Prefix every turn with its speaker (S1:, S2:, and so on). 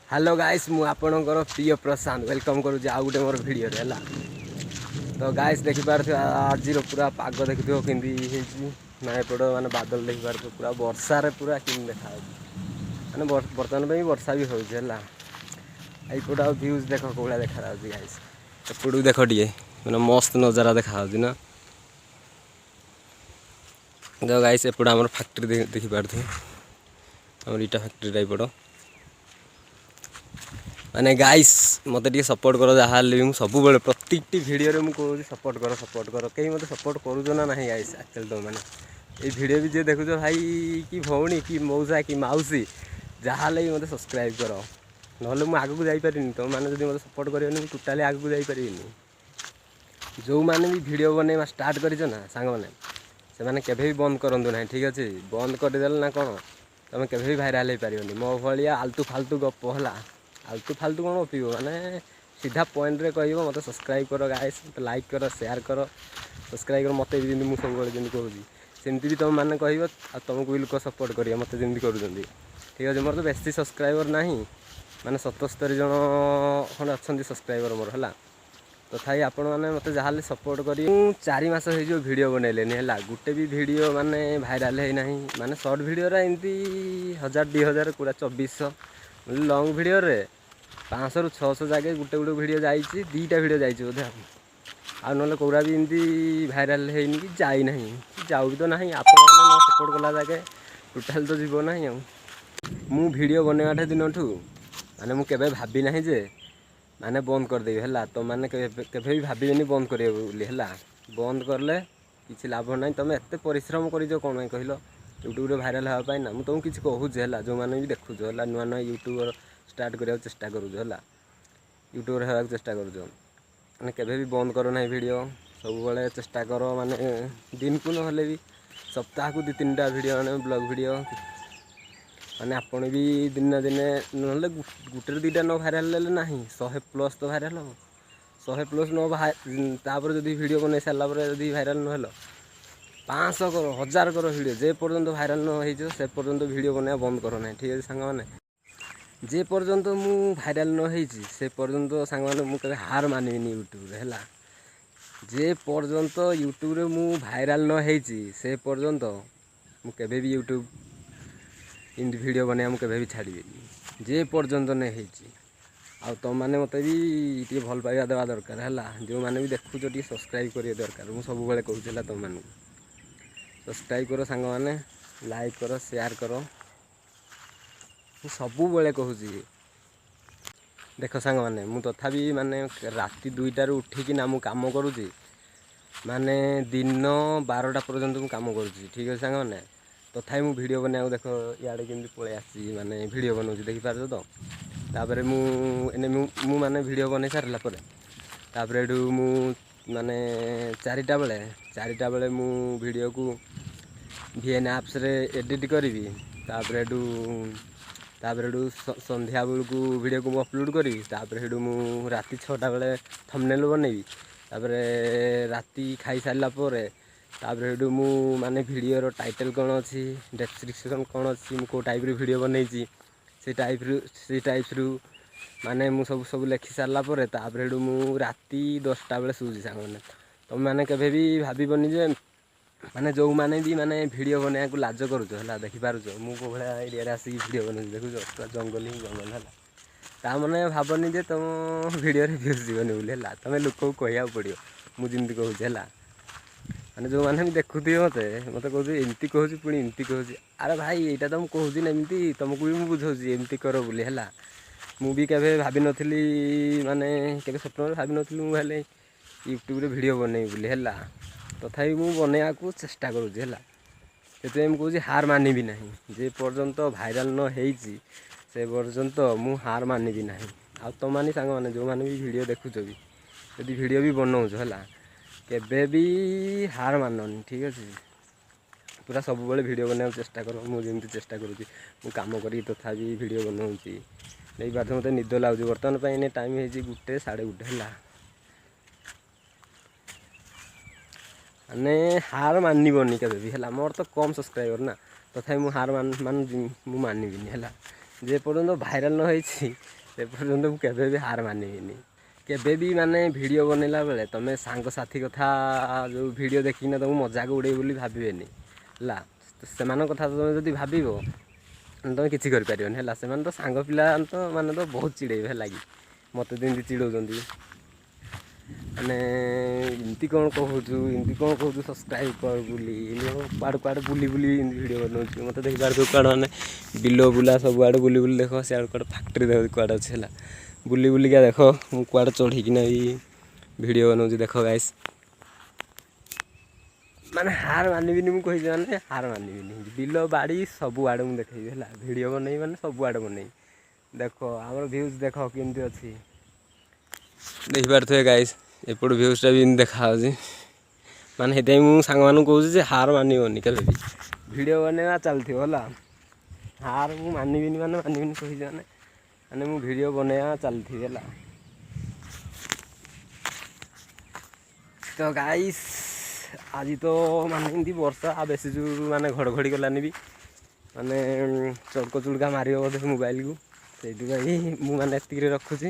S1: Hello guys मु आपणकर प्रिय प्रशांत वेलकम करुँच आउ गोटे मोर भिडियो है। तो गाइस देखिपे आज पूरा पाग देखियो कि ना एपट माने बादल देखिपार पूरा वर्षार पूरा कि देखा माने बर्तमान पे वर्षा भी होगा एपट आ भ्यूज देख कौड़ा देखा गाइस एपट देख टे मैंने मस्त नजारा देखा ना। तो गाइस एपट आम फैक्ट्री देखिपारे आम इटा फैक्ट्री टाइपट माने गाइस मत सपोर्ट कर जहाँ भी सब प्रत्येक भिडियो मुझे सपोर्ट कर कहीं मत सपोर्ट करूँ ना ना गाइस एक्चुअली तुम मैंने ये भिडियो भी जी देखुच भाई कि भौणी कि मौसा कि मौसी जहाँ भी मत सब्सक्राइब कर ना आग को जापरि तुम मैंने जो मतलब सपोर्ट कर टोटाली आग को जापरि जो मैंने भी भिडियो बनवा स्टार्ट कर सांग मैंने से मैंने केवे भी बंद करूँ ना ठीक अच्छे बंद करदे ना कौन तुम के भी भाइराल हो पार मो भाया आलतू फालतू गप है आलतू फालतू कौन गपी माने सीधा पॉइंट रे कह मत सब्सक्राइब कर गाइस मत लाइक कर शेयर कर सब्सक्राइब कर मत भी जमी मुझे सब कहूँ सेमती भी तुम मैंने कह तुमको भी लोक सपोर्ट करेंगे मत जमी कर ठीक अच्छे मोर तो बेसी सब्सक्राइबर ना माने 77 जन खंडे अच्छा सब्सक्राइबर मोर है तथापि आपण मैंने मत जहाँ सपोर्ट कर 4 मास हो भिडियो बनैलेनि है गोटे भी भिडियो माने भाइराल है ना माने सर्ट भिडियो एमती 1000 2000 पूरा 2400 लंग भिडियो रे 500 ରୁ 600 जगह गोटे गोटे भिडियो जाइए दीटा भिडियो जाइए बोधे आ ना कौरा भी एमती भाइराल है कि जाना जाऊ भी तो ना आप सपोर्ट कला जगह टोटाल तो जीव ना मु भिडियो बनवाटा दिन ठू माने मुझे भाभी ना जे माने बंद करदेवी है तो मैंने केवे भी भावेनि बंद करेंगे बोली है बंद करले किसी लाभ ना तुम एत परिश्रम कर कौन कहल यूट्यूब भाइराल हाँपाई ना मुझे तुमको किसी कहूँ है जो मैंने भी देखुच है नुआ नुआ यूट्यूबर स्टार्ट करने चेष्टा करूँ है यूट्यूबर होगा चेष्टा करूँ मैंने केवे भी बंद करो ना भिड सब बड़े चेष्टा कर माने दिन को ना भी सप्ताह को 2-3टा भिड मैंने ब्लॉग भिड माने आपण भी दिन दिने ना गोटे 2टा न भाइराल ना 100+ तो भाइराल हम 100+ न जब भिड बन सारापर जब भाइराल नहल 500 करो 1000 करो भिड जे पर्यंत भाइराल न से पर्यंत भिड बनवा बंद करो ना ठीक है सांग मैंने जे पर्यंत मु भाइराल न से पर्यंत सांग मैंने मुझे हार मानविनी यूट्यूब है जे पर्यंत यूट्यूब रे मु भाइराल न से पर्यंत मुझे भी यूट्यूब इन वीडियो बनवा मुझे भी छाड़ी जे पर्यंत नहीं आ तुम मैंने मत भी भल पाइबा देवा दरकार है जो मैंने भी देखुच सब्सक्राइब करिए दरकार मुझे सब कहूँ तुम मानू सब्सक्राइब कर सांग मैंने लाइक कर शेयर कर सब कहूँ देख सांग मैंने मु तथापि माने राति 2टार उठिकी ना मु काम करुँची माने दिन 12टा पर्यंत मु काम करुँची ठीक है सांग मैंने तथापि मु भिडियो बनवा देख इे केमती पलि आसी माने भिडियो बनाऊँ देखिपार तो तापर मु माने भिडियो बन सारा तापर मु माने 4टा बेले मु भिडियो को VN एप्स रे एडिट करी तापर संध्या बेलू भिडियो को अपलोड करी तापर मु राति 6टा बेले थंबनेल बनैबी तापर राति खाई सारा तापर मु माने भिडियो टाइटल कौन अच्छी डेस्क्रिप्शन कौन अच्छी मो टाइप भिडियो बनई से टाइप्स रु माने मु सब लिखि सारापर तापर मु राति 10टा बेले शुची सांग मैंने तुम मैंने केवे भी भावनी जे माने जो मैंने भी माने भिडियो बनवा को लाज करुच है देखिपार मुझे भाया एरिया आसिक भिडियो बन देखुच पूरा जंगल ही जंगल है ताने भावनी जे तुम भिडियो भ्यूज जीवन बोली है तुम लोक कह पड़ो मुझे कहूँ है मैंने जो मैंने भी देखुए मत मत कहूँ एमती कहूँ पुणी एमती कहूँ अरे भाई यहाँ तो मुझे कहूँ ना एमती तुमको भी मुझे बुझाऊँ एमती कर बोली है मुझे केवे भाभी नी माने केवे स्वप्न भाभी नी मुझे यूट्यूब रे वीडियो बनई बोली है तथापि मुझे बनवा को चेष्टा करुँची है से मुझे हार मानवी ना जे पर्यंत भाइराल न से पर्यंत मु हार मानवी ना आ तुम मैंने सांग मैंने जो मैंने भी वीडियो देखुच भी यदि वीडियो भी बनाऊँ है केबे भी हार माननी ठीक अच्छे पूरा सब बेले वीडियो बनवा चेष्टा कर मुझे चेष्टा करुँची मु काम करी तथापि वीडियो बनाऊँ नहीं पार्थ मत निद लगुच बर्तमान पे टाइम हो 1 साढ़े 1 है माने हार मानवनी के भी है मोर तो कम सब्सक्राइबर ना तथा मुझे हार मानवी है जे पर्यंत भाइराल न होइछि से पर्यंत मु केबे भी हार मानिबिनी। केबे भी माने वीडियो बनैला बेले तमे सांग साथी कथा जो वीडियो देखिना तुम मजाक उड़े बोली भाबिबेनी ला। सेमान कथा तुम जदि भाबिबो तुम किछि करि परिबोनी हैला। सेमान तो सांग पिला तो माने तो बहुत चिड़ेबे हैला कि मते दिन चिड़ौजंती माने इमती कौन कहूँ सब्सक्राइब कर बुली कुआड़े कुआड़े बुली बुली वीडियो बनाऊँ मत देख पार कुआड़े मैंने बिल बुला सब आड़े बुली बुली देख से कुआड़े फैक्ट्री देख कुआड़े अच्छे है बुली बुलिका देख मु कुआड़े चढ़ीकिना वीडियो बनाऊँ देख गाइस माने हार मानिबिनी मु कही माने हार मानिबिनी बिल बाड़ी सब आड़े मुझे देखी है वीडियो बनई माने सब आड़े बनई देख आम व्यूज देख केमती अच्छी देखी पारे गाइस एपट व्यूजटा भी देखा माने हेतु मुझे सांग मान कहूँ हार माननी के वीडियो बनवा चलती है हार मु मानबिनी माने मानबिनी कही माने माने मु वीडियो बनवा चलती है तो गाइस आज तो माने एमती वर्षा बेसी जोर माने घड़घड़ी गलानी भी माने चड़क चुड़का मार बोधे मोबाइल को से माने एतिक रखुची।